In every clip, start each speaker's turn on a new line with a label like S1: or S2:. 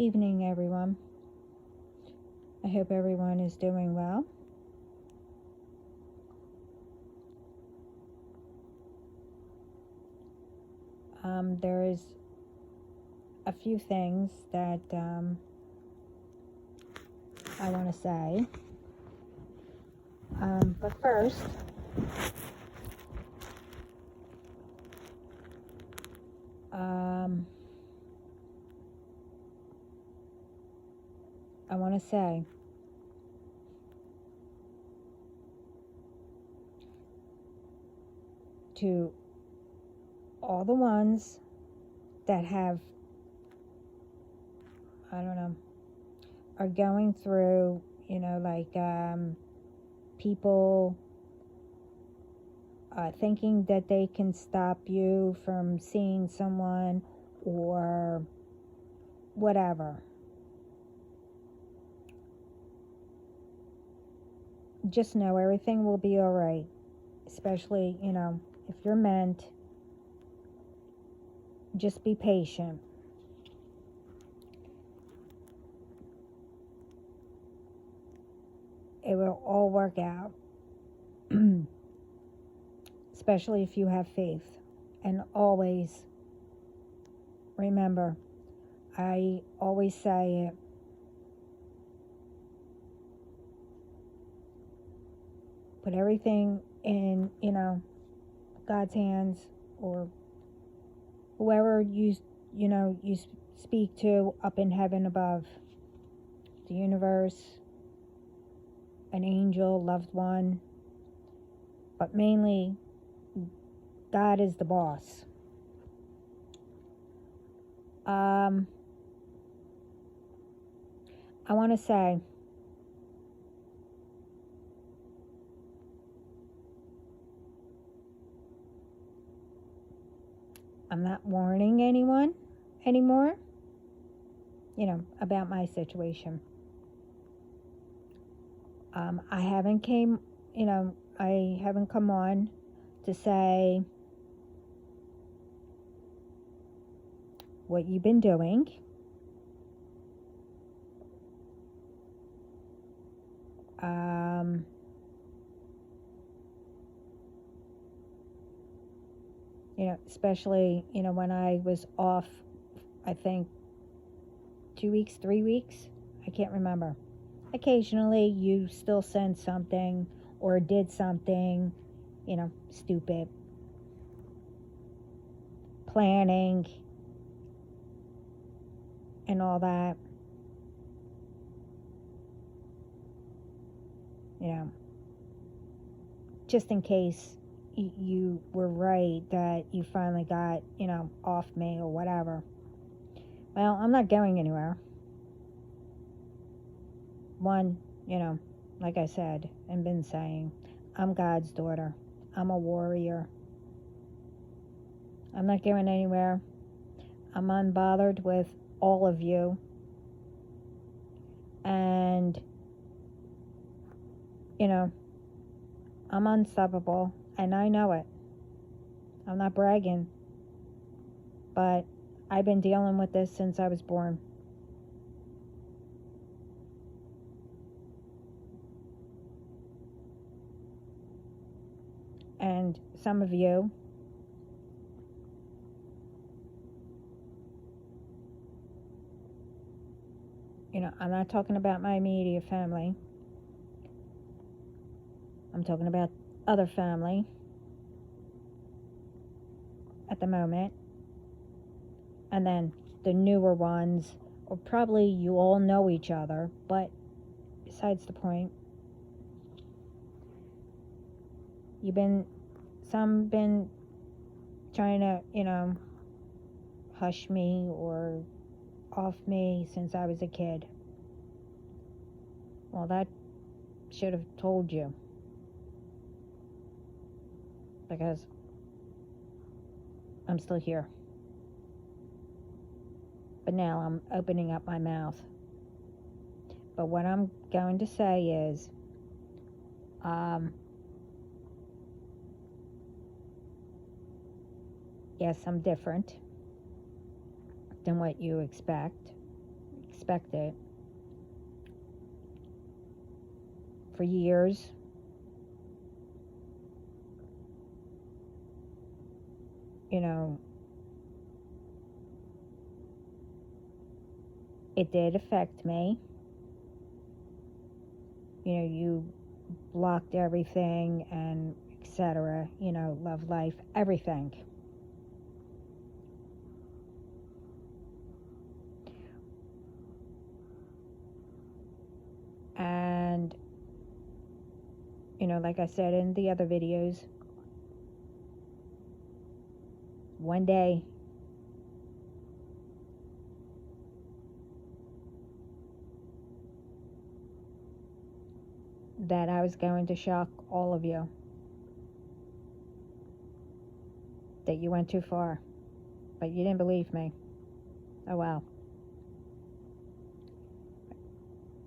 S1: evening, everyone. I hope everyone is doing well. There is a few things that I want to say. But first, I want to say to all the ones that have, are going through, people thinking that they can stop you from seeing someone or whatever. Just know everything will be all right, especially, if you're meant. Just be patient. It will all work out, especially if you have faith. And always remember, I always say it, put everything in, God's hands, or whoever you speak to up in heaven above, the universe, an angel, loved one, but mainly God is the boss. I want to say, I'm not warning anyone anymore, about my situation. I haven't come on to say what you've been doing. Especially, when I was off, I think 2 weeks, 3 weeks, I can't remember. Occasionally you still send something or did something, stupid. Planning and all that. Just in case you were right that you finally got, off me or whatever. Well, I'm not going anywhere. One, like I said and been saying, I'm God's daughter. I'm a warrior. I'm not going anywhere. I'm unbothered with all of you. And, I'm unstoppable, and I know it. I'm not bragging, but I've been dealing with this since I was born. And some of you, I'm not talking about my immediate family. I'm talking about other family at the moment. And then the newer ones, or probably you all know each other, but besides the point. Some been trying to, hush me or off me since I was a kid. Well, that should have told you. Because I'm still here. But now I'm opening up my mouth. But what I'm going to say is, yes, I'm different than what you expect. respect it. For years, you know, it did affect me. You know, you blocked everything and etc. You know, love life, everything. And, you know, like I said in the other videos, one day that I was going to shock all of you. That you went too far. But you didn't believe me. Oh well.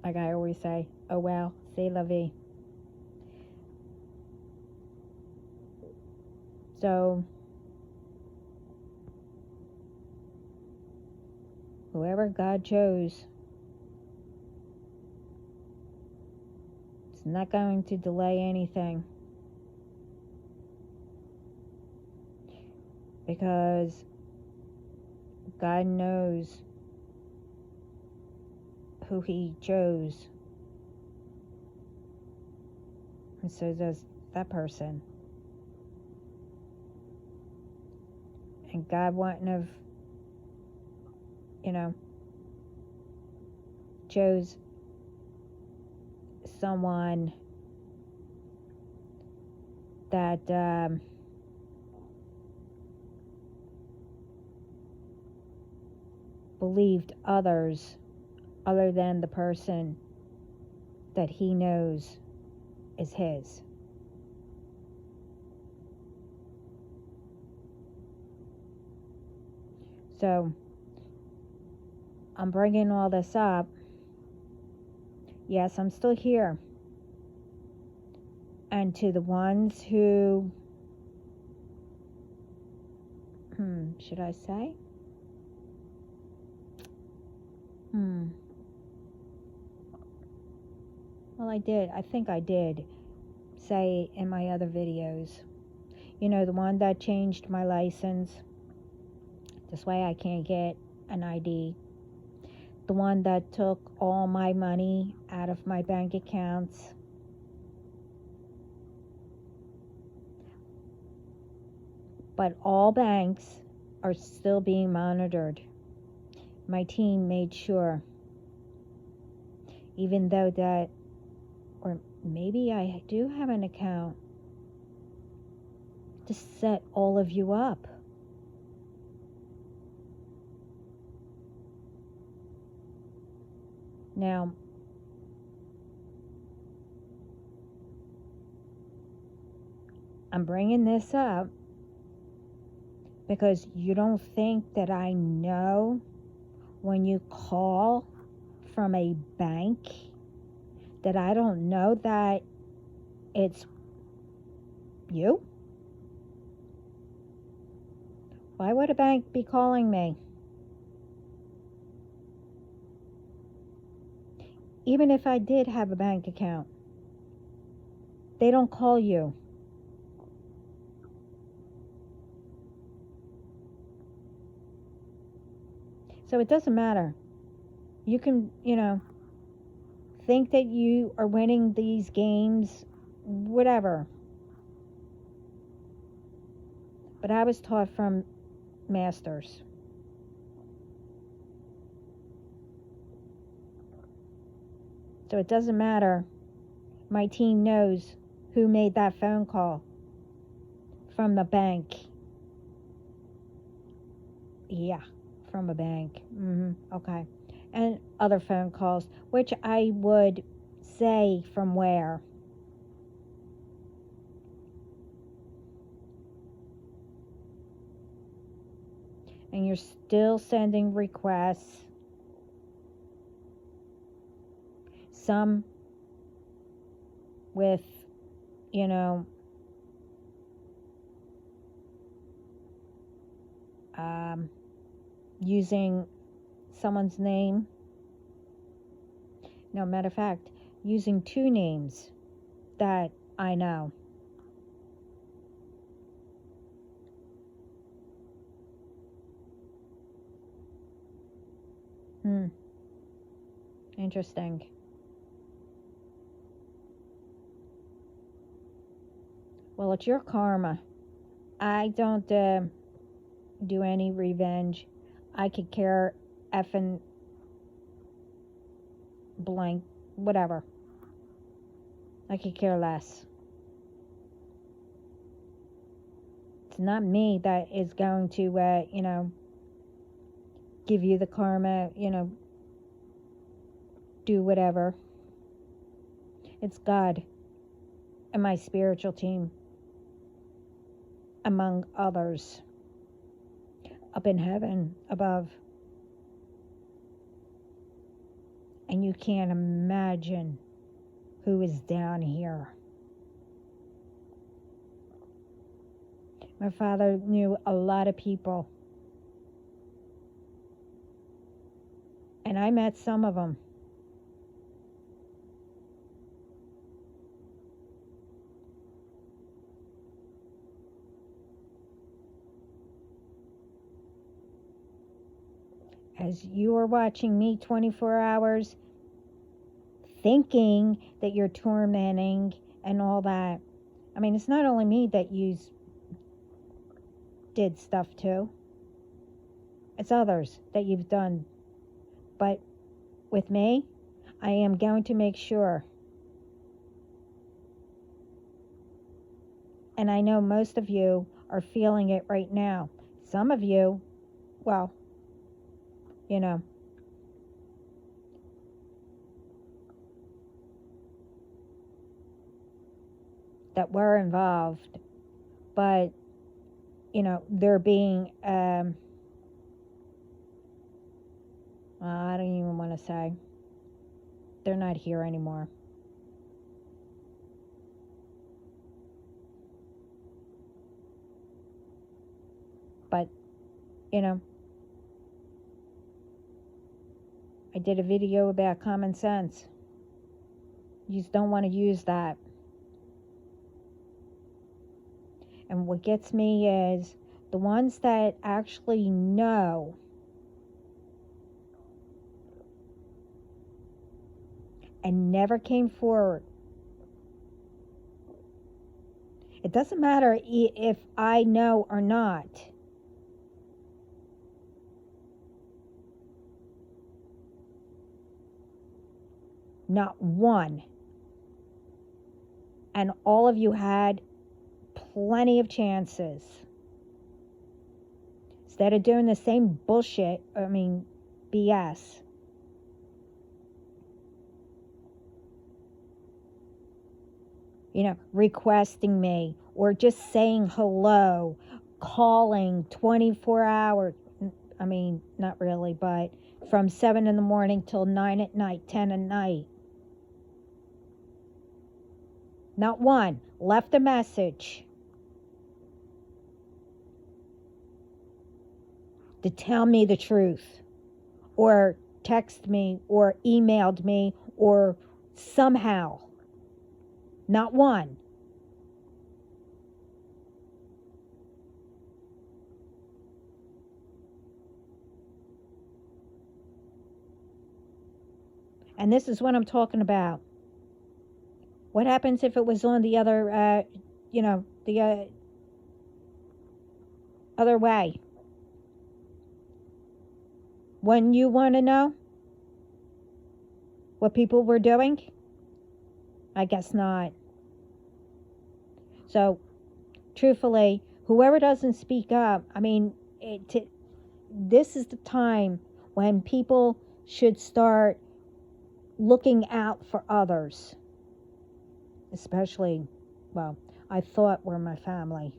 S1: Like I always say, oh well, c'est la vie. So, whoever God chose is not going to delay anything. Because God knows who He chose. And so does that person. And God wouldn't have, you know, chose someone that believed others other than the person that He knows is His. So, I'm bringing all this up. Yes, I'm still here. And to the ones who, should I say? Well, I think I did say in my other videos. You know, the one that changed my license. This way I can't get an ID. The one that took all my money out of my bank accounts. But all banks are still being monitored. My team made sure. Even though that, or maybe I do have an account, to set all of you up. Now, I'm bringing this up because you don't think that I know when you call from a bank that I don't know that it's you? Why would a bank be calling me? Even if I did have a bank account, they don't call you. So it doesn't matter. You can, think that you are winning these games, whatever. But I was taught from masters. So it doesn't matter. My team knows who made that phone call from the bank. Yeah, from a bank. Okay. And other phone calls, which I would say from where. And you're still sending requests. Some with, using someone's name No, matter of fact, using two names that I know. Interesting. Well, it's your karma. I don't do any revenge. I could care effing blank, whatever. I could care less. It's not me that is going to, give you the karma, do whatever. It's God and my spiritual team, among others, up in heaven above. And you can't imagine who is down here. My father knew a lot of people. And I met some of them. As you are watching me 24 hours, thinking that you're tormenting and all that. I mean, it's not only me that you did stuff to. It's others that you've done. But with me, I am going to make sure. And I know most of you are feeling it right now. Some of you, well, that were involved. But, they're being, I don't even want to say. They're not here anymore. But, I did a video about common sense. You just don't want to use that. And what gets me is the ones that actually know and never came forward. It doesn't matter if I know or not. Not one. And all of you had plenty of chances. Instead of doing the same bullshit, BS. Requesting me or just saying hello, calling 24 hours. Not really, but from 7 in the morning till 9 at night, 10 at night. Not one left a message to tell me the truth, or text me, or emailed me, or somehow. Not one. And this is what I'm talking about. What happens if it was on the other, the other way? When you want to know what people were doing? I guess not. So, truthfully, whoever doesn't speak up, this is the time when people should start looking out for others. Especially, I thought were my family.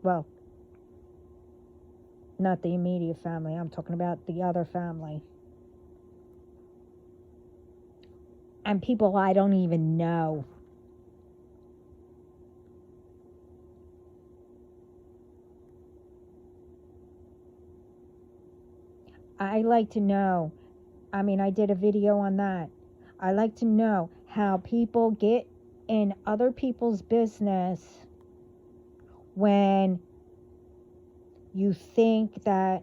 S1: Well, not the immediate family. I'm talking about the other family. And people I don't even know. I like to know I did a video on that. I like to know how people get in other people's business when you think that,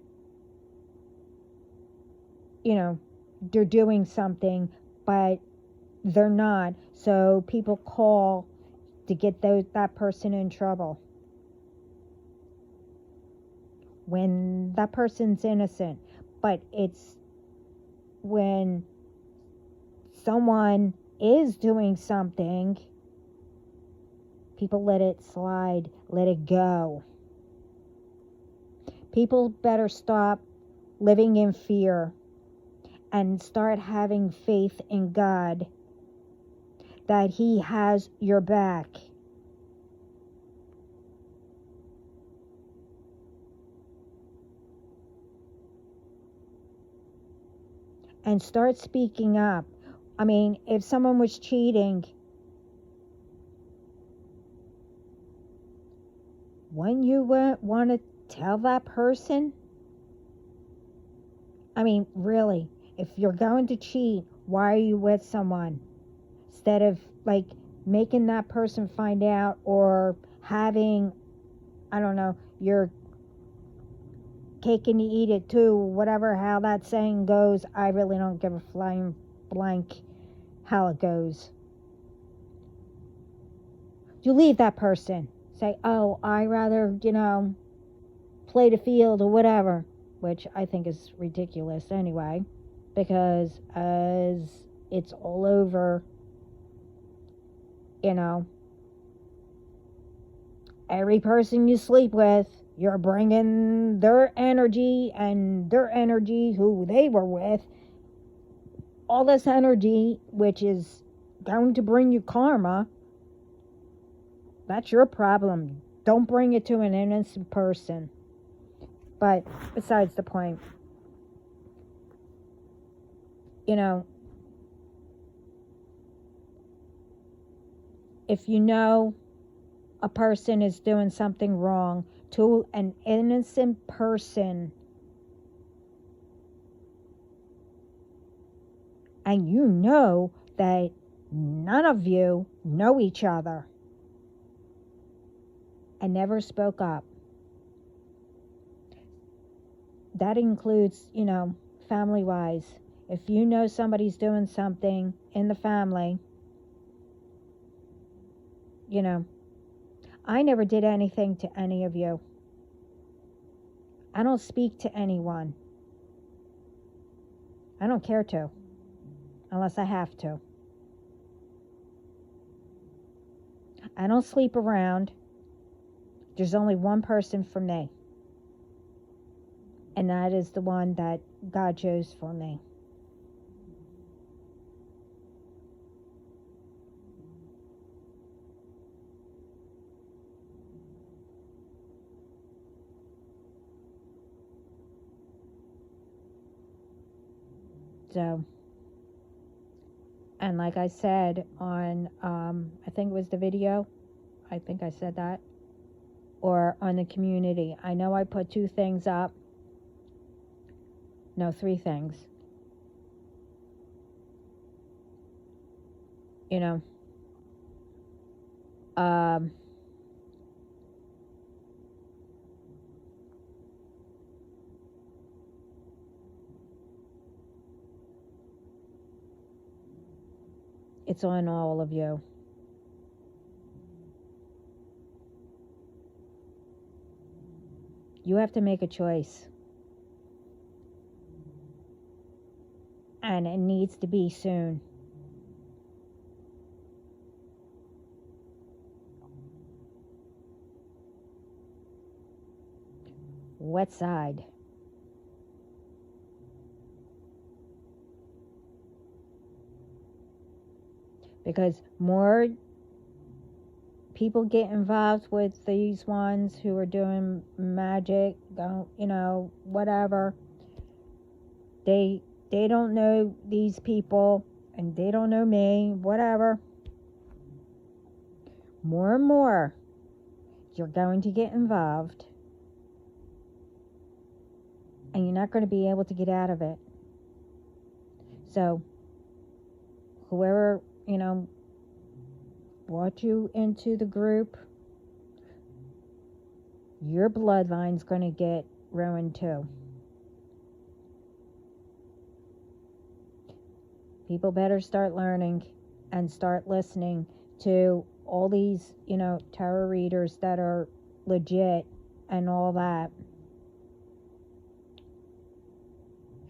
S1: they're doing something, but they're not. So people call to get that person in trouble when that person's innocent. But it's when someone is doing something, people let it slide, let it go. People better stop living in fear and start having faith in God that He has your back. And start speaking up. If someone was cheating, wouldn't you want to tell that person? Really, if you're going to cheat, why are you with someone? Instead of making that person find out, or having, your cake and you eat it too, whatever, how that saying goes. I really don't give a flying blank how it goes. You leave that person. Say, oh, I rather, play the field or whatever, which I think is ridiculous anyway, because as it's all over, every person you sleep with, you're bringing their energy, and their energy, who they were with, all this energy, which is going to bring you karma. That's your problem. Don't bring it to an innocent person. But besides the point, if you know a person is doing something wrong to an innocent person, and you know that none of you know each other and never spoke up, that includes, family-wise. If you know somebody's doing something in the family, I never did anything to any of you. I don't speak to anyone. I don't care to, unless I have to. I don't sleep around. There's only one person for me, and that is the one that God chose for me. So, and like I said on, I think it was the video, I think I said that, or on the community, I know I put 2 things up. No, 3 things. It's on all of you. You have to make a choice. And it needs to be soon. What side? Because more people get involved with these ones who are doing magic, whatever. They don't know these people, and they don't know me, whatever. More and more, you're going to get involved, and you're not going to be able to get out of it. So whoever, brought you into the group, your bloodline's going to get ruined too. People better start learning and start listening to all these, tarot readers that are legit and all that.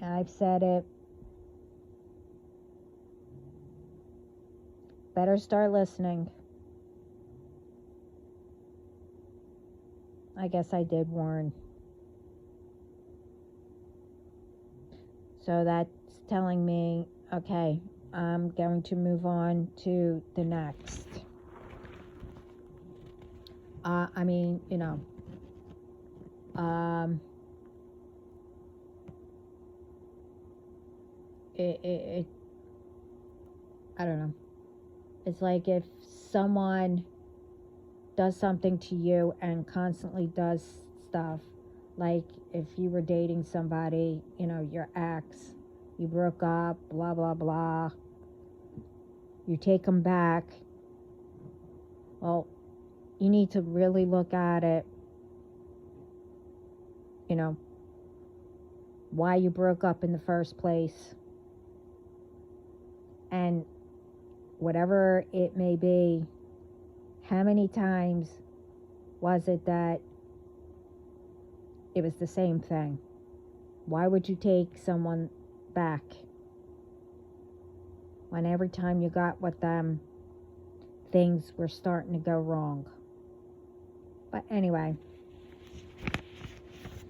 S1: And I've said it. Better start listening. I guess I did warn. So that's telling me, okay, I'm going to move on to the next. I don't know. It's like if someone does something to you and constantly does stuff, like if you were dating somebody, your ex, you broke up, blah, blah, blah, you take them back, well, you need to really look at it, why you broke up in the first place, and whatever it may be, how many times was it that it was the same thing? Why would you take someone back when every time you got with them, things were starting to go wrong? But anyway,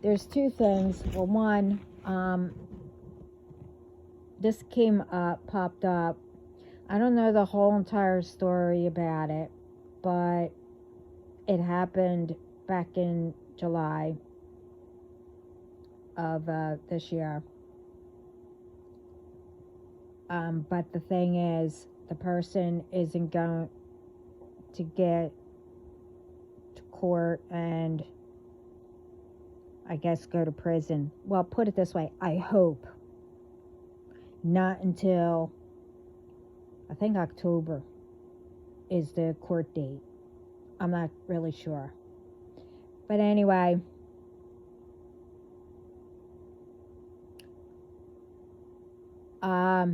S1: there's two things. Well, one, this popped up. I don't know the whole entire story about it, but it happened back in July of this year. But the thing is, the person isn't going to get to court and I guess go to prison. Well, put it this way, I hope. Not until, I think October is the court date. I'm not really sure. But anyway, I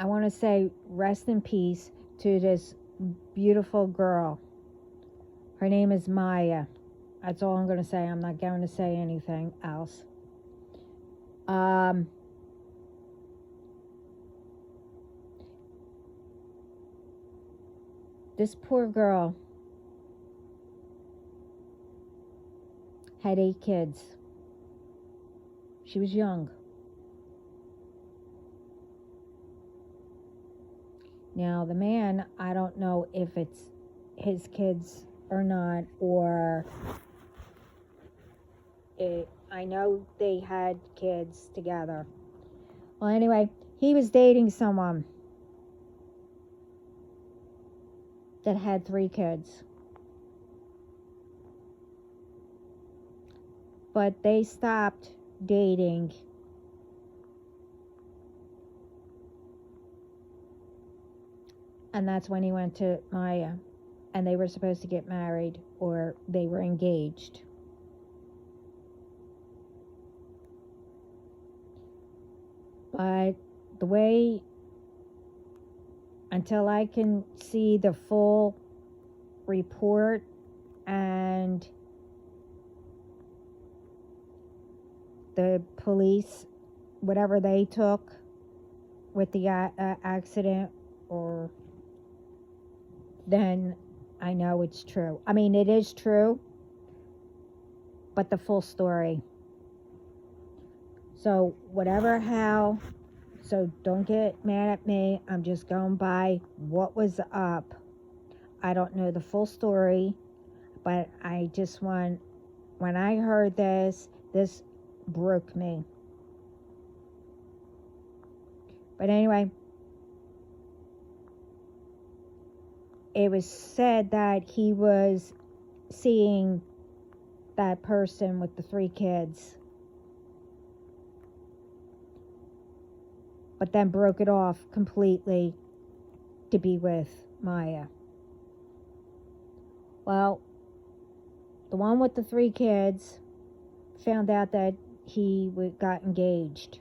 S1: want to say rest in peace to this beautiful girl. Her name is Maya. That's all I'm going to say. I'm not going to say anything else. This poor girl had 8 kids. She was young. Now, the man, I don't know if it's his kids or not, or I know they had kids together. Well, anyway, he was dating someone that had 3 kids. But they stopped dating and that's when he went to Maya, and they were supposed to get married, or they were engaged. But the way, until I can see the full report and the police, whatever they took with the accident, or then I know it's true. I mean, it is true, but the full story. So so don't get mad at me. I'm just going by what was up. I don't know the full story, but I just when I heard this broke me. But anyway, it was said that he was seeing that person with the 3 kids but then broke it off completely to be with Maya. Well, the one with the 3 kids found out that he got engaged.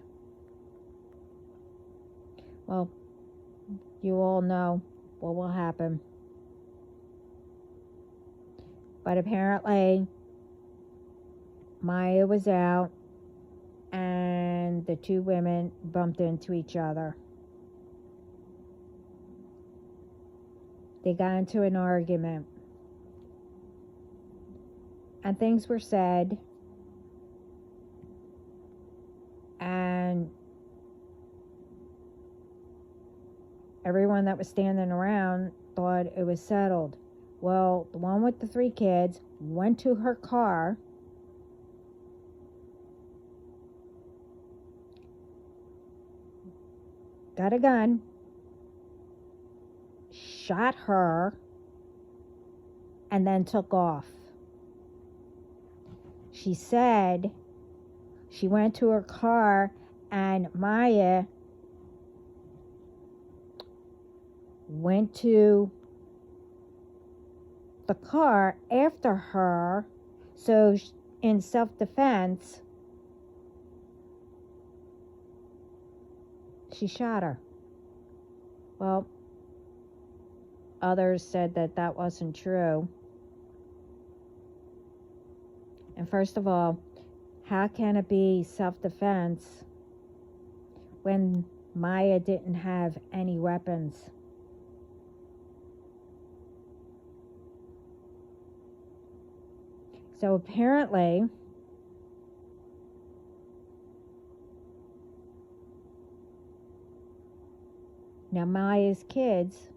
S1: Well, you all know what will happen. But apparently, Maya was out and the 2 women bumped into each other. They got into an argument. And things were said. And everyone that was standing around thought it was settled. Well, the one with the 3 kids went to her car, got a gun, shot her, and then took off. She said she went to her car and Maya went to the car after her, so in self-defense, she shot her. Well, others said that that wasn't true. And first of all, how can it be self-defense when Maya didn't have any weapons? So apparently, now Maya's kids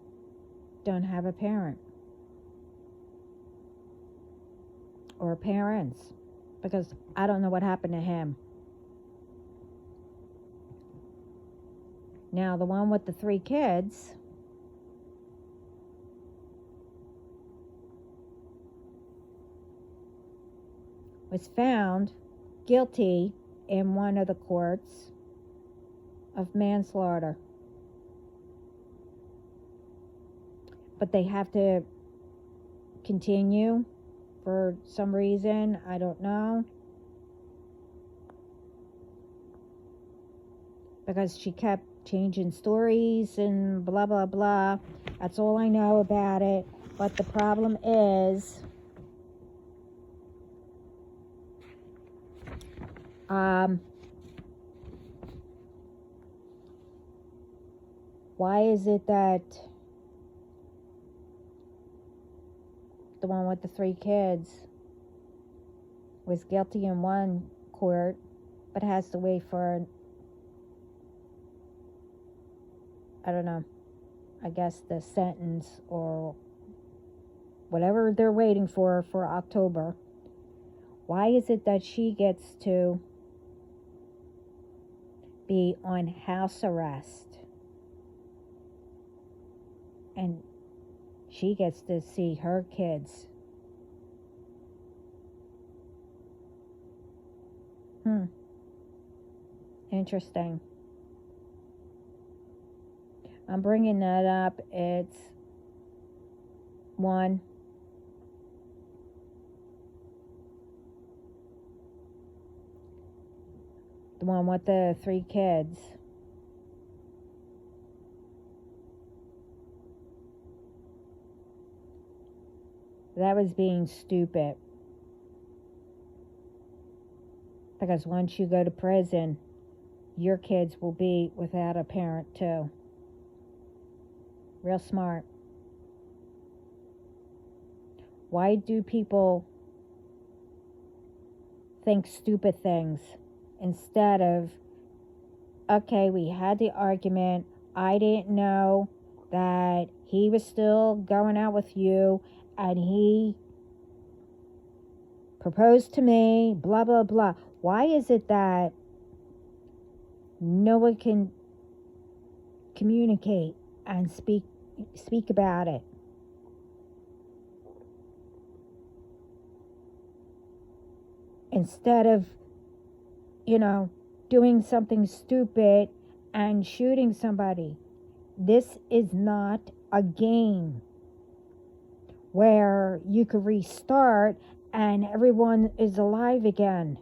S1: don't have a parent or parents, because I don't know what happened to him. Now the one with the 3 kids was found guilty in one of the courts of manslaughter. But they have to continue for some reason, I don't know. Because she kept changing stories and blah, blah, blah. That's all I know about it. But the problem is, why is it that the one with the 3 kids was guilty in one court, but has to wait for, I don't know, I guess the sentence or whatever they're waiting for October? Why is it that she gets to be on house arrest and she gets to see her kids? Interesting. I'm bringing that up. It's one, the one with the 3 kids. That was being stupid. Because once you go to prison, your kids will be without a parent too. Real smart. Why do people think stupid things instead of, okay, we had the argument, I didn't know that he was still going out with you and he proposed to me, blah, blah, blah. Why is it that no one can communicate and speak about it? Instead of, doing something stupid and shooting somebody. This is not a game where you could restart and everyone is alive again.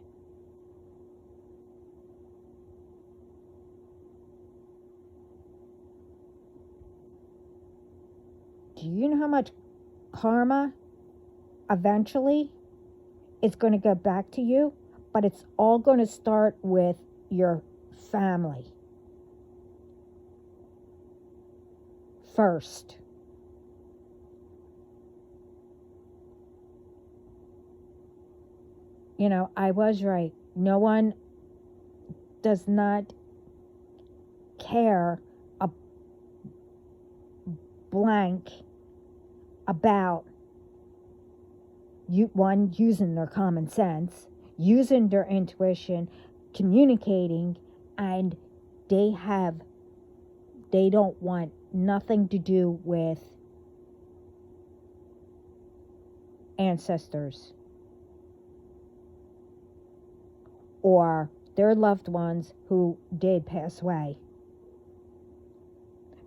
S1: Do you know how much karma eventually is going to go back to you? But it's all going to start with your family first. You know, I was right. No one does not care a blank about using their common sense, using their intuition, communicating, and they don't want nothing to do with ancestors or their loved ones who did pass away.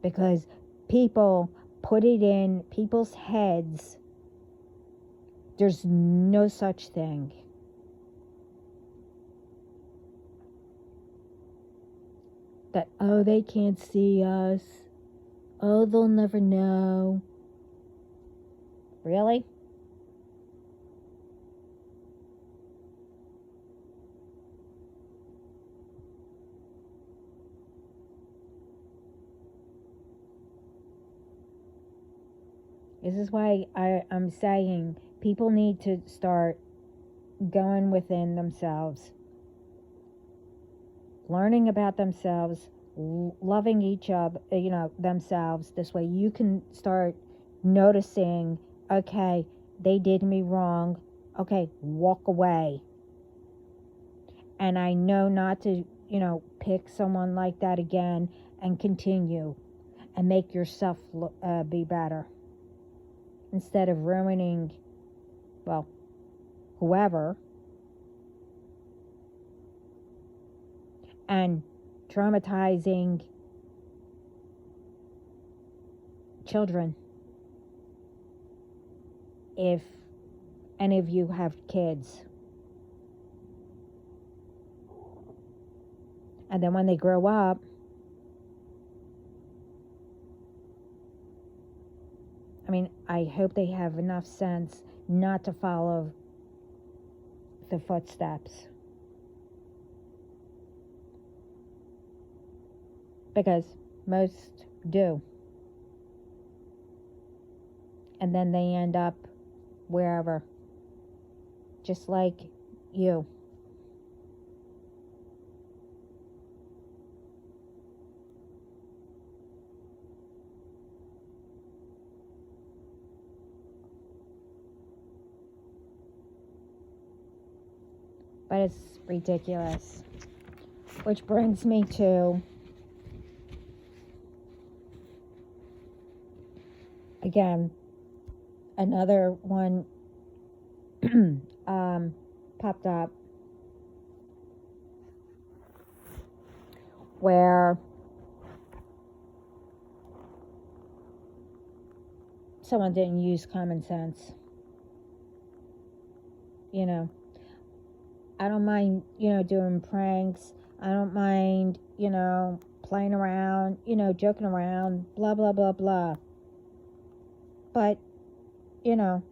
S1: Because people put it in people's heads, there's no such thing. That, oh, they can't see us. Oh, they'll never know. Really? This is why I'm saying people need to start going within themselves, learning about themselves, loving each other, themselves. This way you can start noticing, okay, they did me wrong. Okay, walk away. And I know not to, pick someone like that again and continue and make yourself be better. Instead of ruining, well, whoever, and traumatizing children. If any of you have kids. And then when they grow up, I hope they have enough sense not to follow the footsteps. Because most do. And then they end up wherever. Just like you. But it's ridiculous. Which brings me to, again, another one popped up where someone didn't use common sense. I don't mind, doing pranks. I don't mind, playing around, joking around, blah, blah, blah, blah. But, don't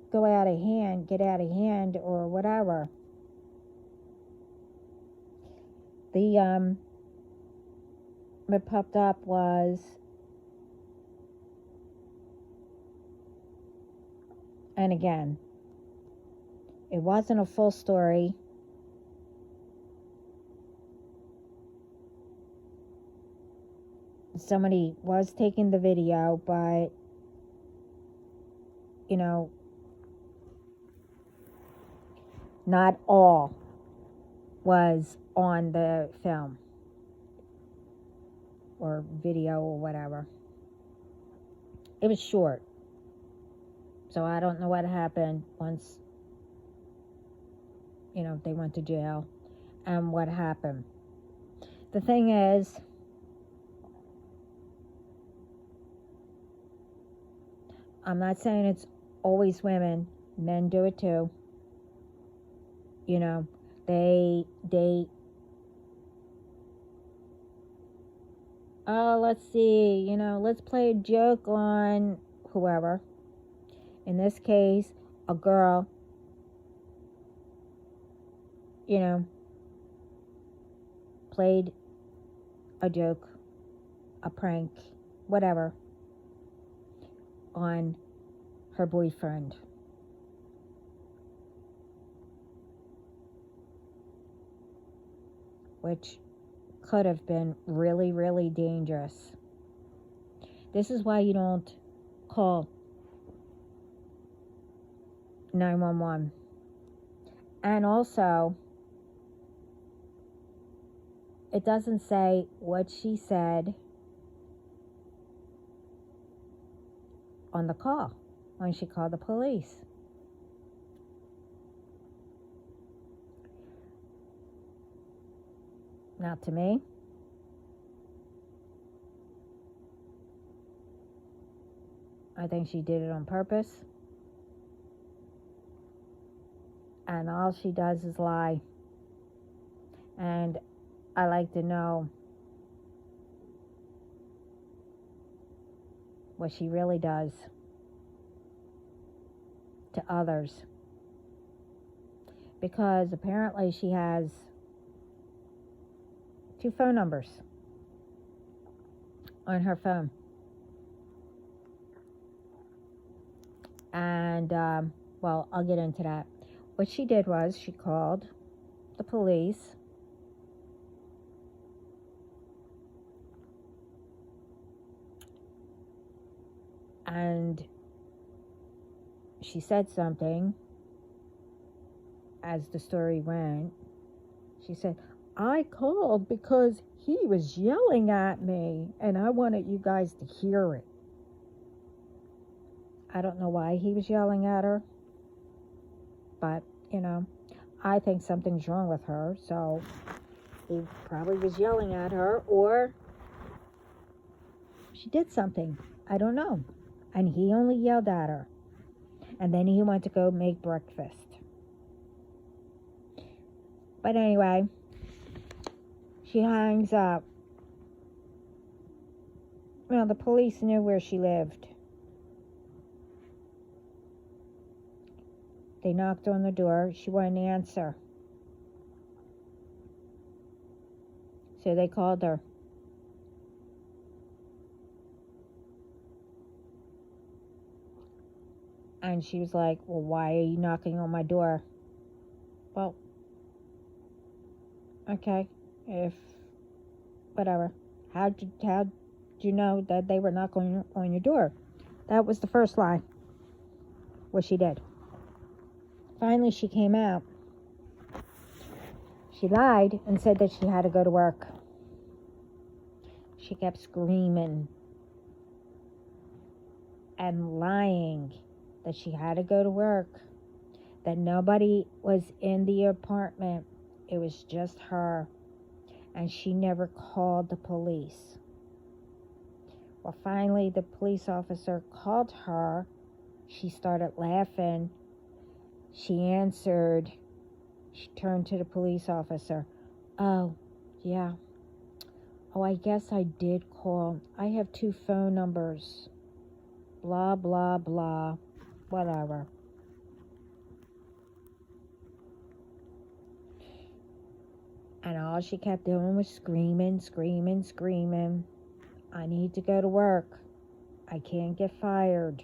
S1: go out of hand, get out of hand, or whatever. What popped up was, and again, it wasn't a full story. Somebody was taking the video, but, not all was on the film or video or whatever. It was short. So I don't know what happened once they went to jail and what happened. The thing is, I'm not saying it's always women. Men do it too. They oh, let's see, let's play a joke on whoever. In this case, a girl, played a joke, a prank, whatever, on her boyfriend. Which could have been really, really dangerous. This is why you don't call 911. And also, it doesn't say what she said on the call when she called the police. Not to me. I think she did it on purpose. And all she does is lie. And I like to know what she really does to others. Because apparently she has 2 phone numbers on her phone. And, well, I'll get into that. What she did was she called the police. And she said something as the story went. She said, I called because he was yelling at me and I wanted you guys to hear it. I don't know why he was yelling at her, but, I think something's wrong with her, so he probably was yelling at her, or she did something. I don't know. And he only yelled at her. And then he went to go make breakfast. But anyway, she hangs up. Well, the police knew where she lived. They knocked on the door. She wouldn't answer. So they called her. And she was like, well, why are you knocking on my door? Well, okay, whatever. How'd you know that they were knocking on your door? That was the first lie. What she did. Finally, she came out. She lied and said that she had to go to work. She kept screaming and lying that she had to go to work, that nobody was in the apartment. It was just her. And she never called the police. Well, finally, the police officer called her. She started laughing. She answered. She turned to the police officer. Oh, yeah. Oh, I guess I did call. I have 2 phone numbers. Blah, blah, blah. Whatever. And all she kept doing was screaming, screaming, screaming. I need to go to work. I can't get fired.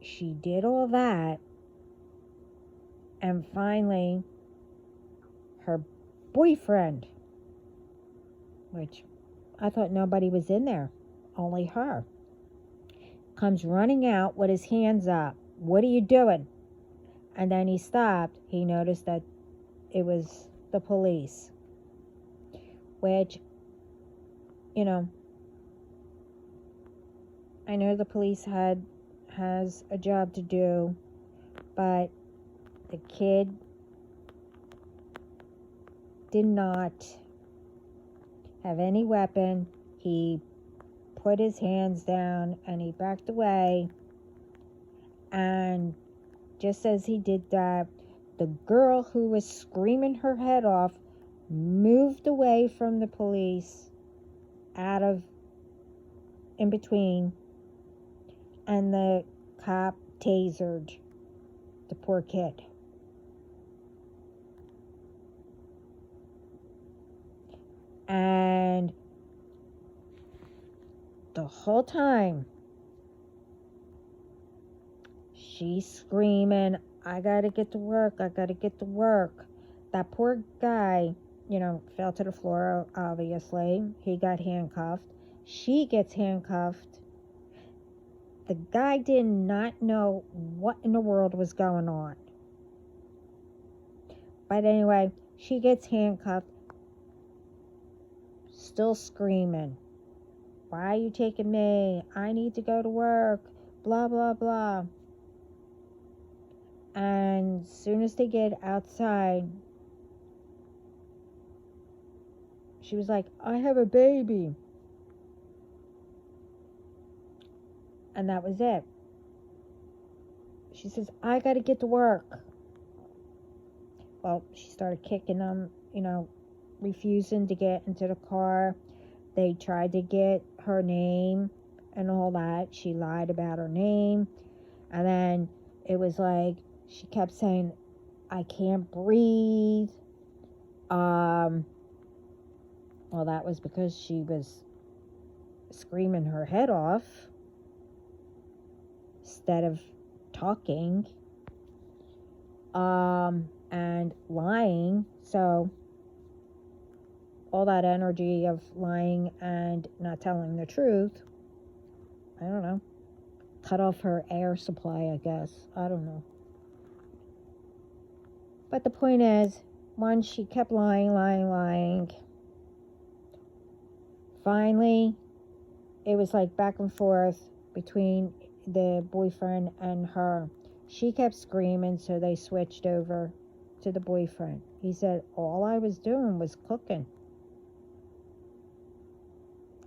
S1: She did all that. And finally, her boyfriend, which I thought nobody was in there, only her, comes running out with his hands up. What are you doing? And then he stopped. He noticed that it was the police, which, I know the police had has a job to do, but the kid did not have any weapon. He put his hands down and he backed away. And just as he did that, the girl who was screaming her head off moved away from the police, out of in between, and the cop tasered the poor kid. And the whole time she's screaming, I gotta get to work, I gotta get to work. That poor guy, fell to the floor, obviously. He got handcuffed. She gets handcuffed. The guy did not know what in the world was going on. But anyway, she gets handcuffed, still screaming, why are you taking me? I need to go to work, blah, blah, blah. And as soon as they get outside, she was like, I have a baby. And that was it. She says, I got to get to work. Well, she started kicking them, refusing to get into the car. They tried to get her name and all that. She lied about her name. And then it was like, she kept saying, I can't breathe. Well, that was because she was screaming her head off instead of talking, and lying. So all that energy of lying and not telling the truth, I don't know, cut off her air supply, I guess. I don't know. But the point is, once she kept lying. Finally, it was like back and forth between the boyfriend and her. She kept screaming, so they switched over to the boyfriend. He said, all I was doing was cooking.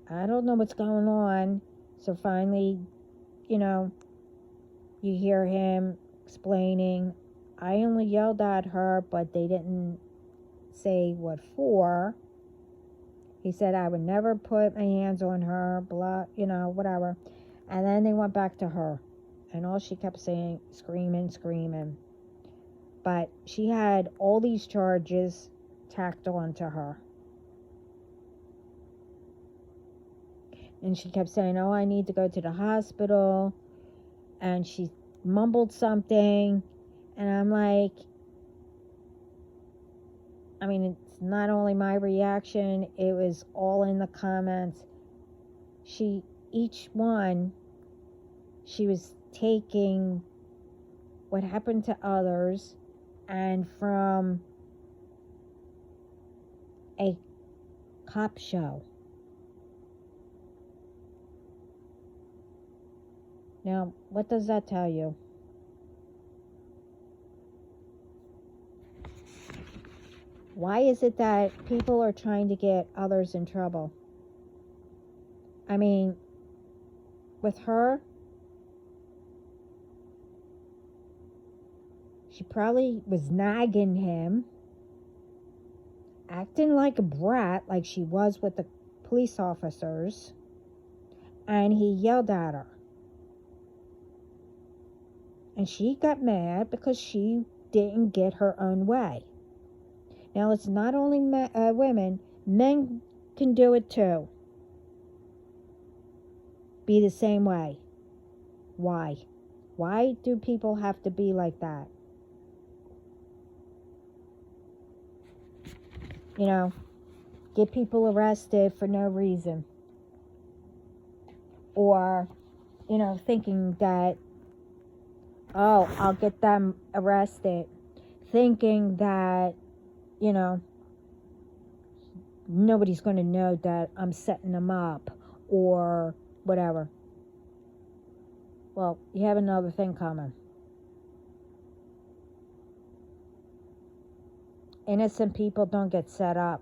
S1: I don't know what's going on. So finally, you hear him explaining, I only yelled at her, but they didn't say what for. He said, I would never put my hands on her, blah, whatever. And then they went back to her. And all she kept saying, screaming. But she had all these charges tacked on to her. And she kept saying, oh, I need to go to the hospital. And she mumbled something. And I'm like, it's not only my reaction, it was all in the comments. Each one, she was taking what happened to others and from a cop show. Now, what does that tell you? Why is it that people are trying to get others in trouble? With her, she probably was nagging him, acting like a brat, like she was with the police officers, and he yelled at her. And she got mad because she didn't get her own way. Now, it's not only women, men can do it too. Be the same way. Why? Why do people have to be like that? Get people arrested for no reason. Or, thinking that, oh, I'll get them arrested. Thinking that, nobody's going to know that I'm setting them up or whatever. Well, you have another thing coming. Innocent people don't get set up.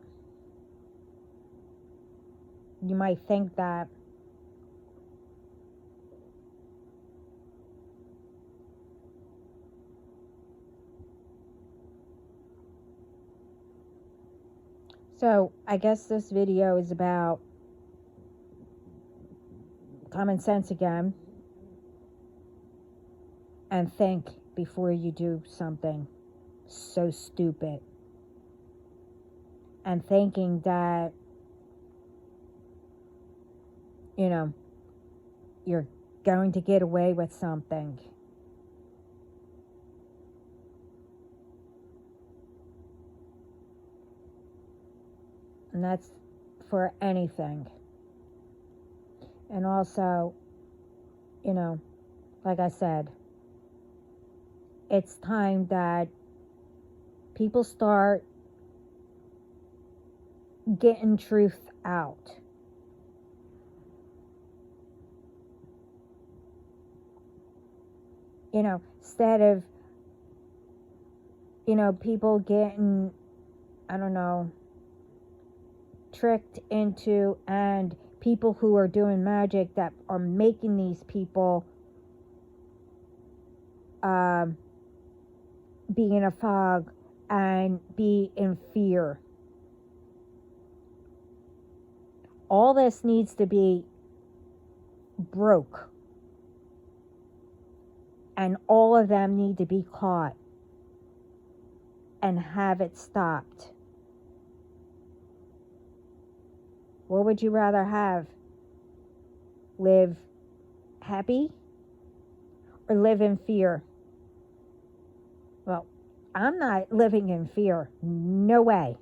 S1: You might think that. So, I guess this video is about common sense again. And think before you do something so stupid. And thinking that, you know, you're going to get away with something. And that's for anything. And also, you know, like I said, it's time that people start getting truth out. You know, instead of, you know, people getting, I don't know, tricked into, and people who are doing magic that are making these people be in a fog and be in fear. All this needs to be broke. And all of them need to be caught and have it stopped. What would you rather have? Live happy or live in fear? Well, I'm not living in fear. No way.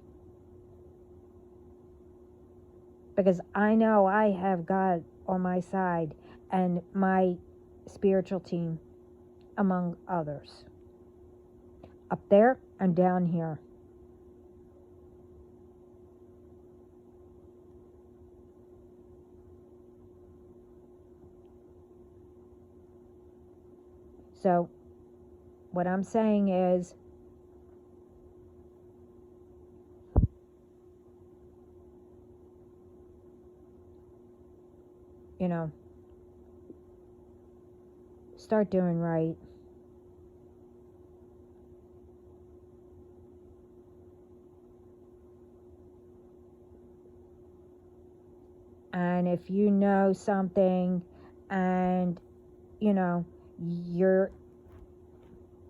S1: Because I know I have God on my side and my spiritual team, among others. Up there and down here. So, what I'm saying is, you know, start doing right. And if you know something and, you know, you're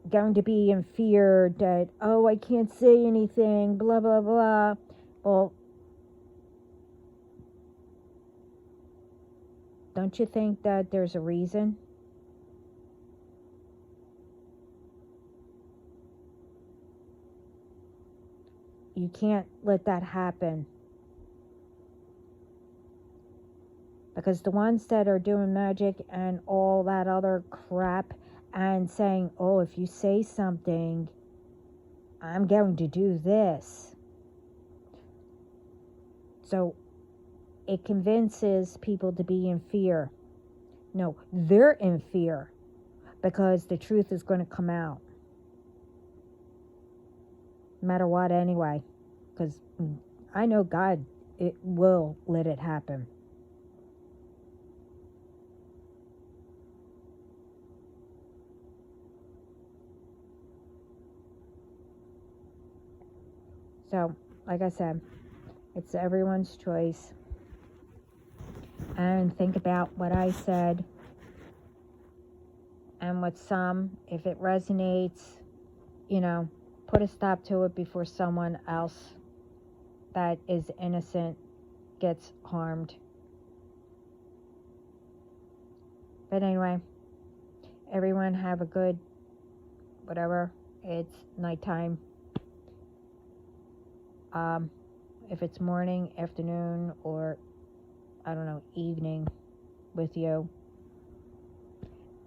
S1: going to be in fear that, oh, I can't say anything, blah, blah, blah. Well, don't you think that there's a reason? You can't let that happen. Because the ones that are doing magic and all that other crap and saying, oh, if you say something, I'm going to do this. So it convinces people to be in fear. No, they're in fear because the truth is going to come out. No matter what, anyway. Because I know God, it will let it happen. So, like I said, it's everyone's choice. And think about what I said. And with some, if it resonates, you know, put a stop to it before someone else that is innocent gets harmed. But anyway, everyone have a good, whatever, it's nighttime. If it's morning, afternoon, or, I don't know, evening with you.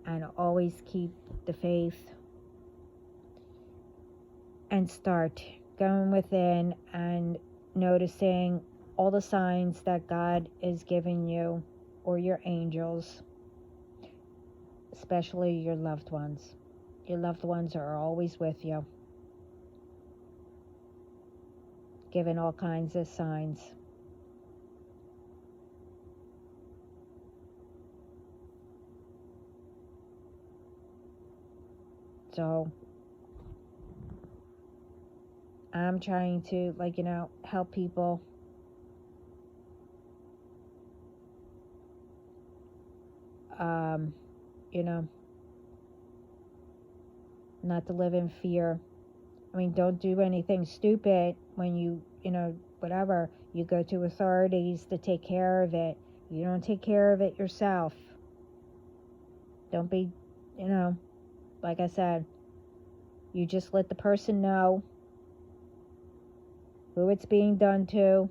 S1: And always keep the faith. And start going within and noticing all the signs that God is giving you, or your angels. especially your loved ones. Your loved ones are always with you, giving all kinds of signs. So I'm trying to, like, help people. Not to live in fear. I mean, don't do anything stupid when whatever. You go to authorities to take care of it. You don't take care of it yourself. Don't be, like I said, you just let the person know who it's being done to.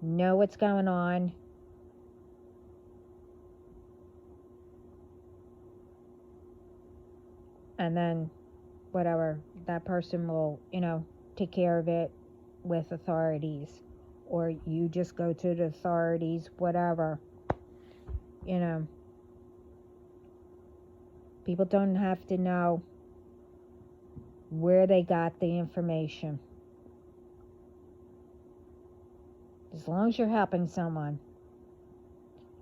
S1: Know what's going on. And then, whatever, that person will, take care of it with authorities. Or you just go to the authorities, whatever. People don't have to know where they got the information. As long as you're helping someone,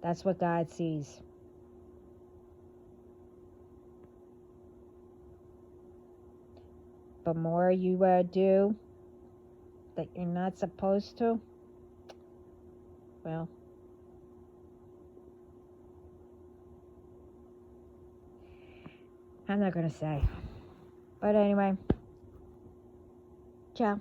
S1: that's what God sees. The more you do that you're not supposed to, well, I'm not going to say. But anyway, ciao.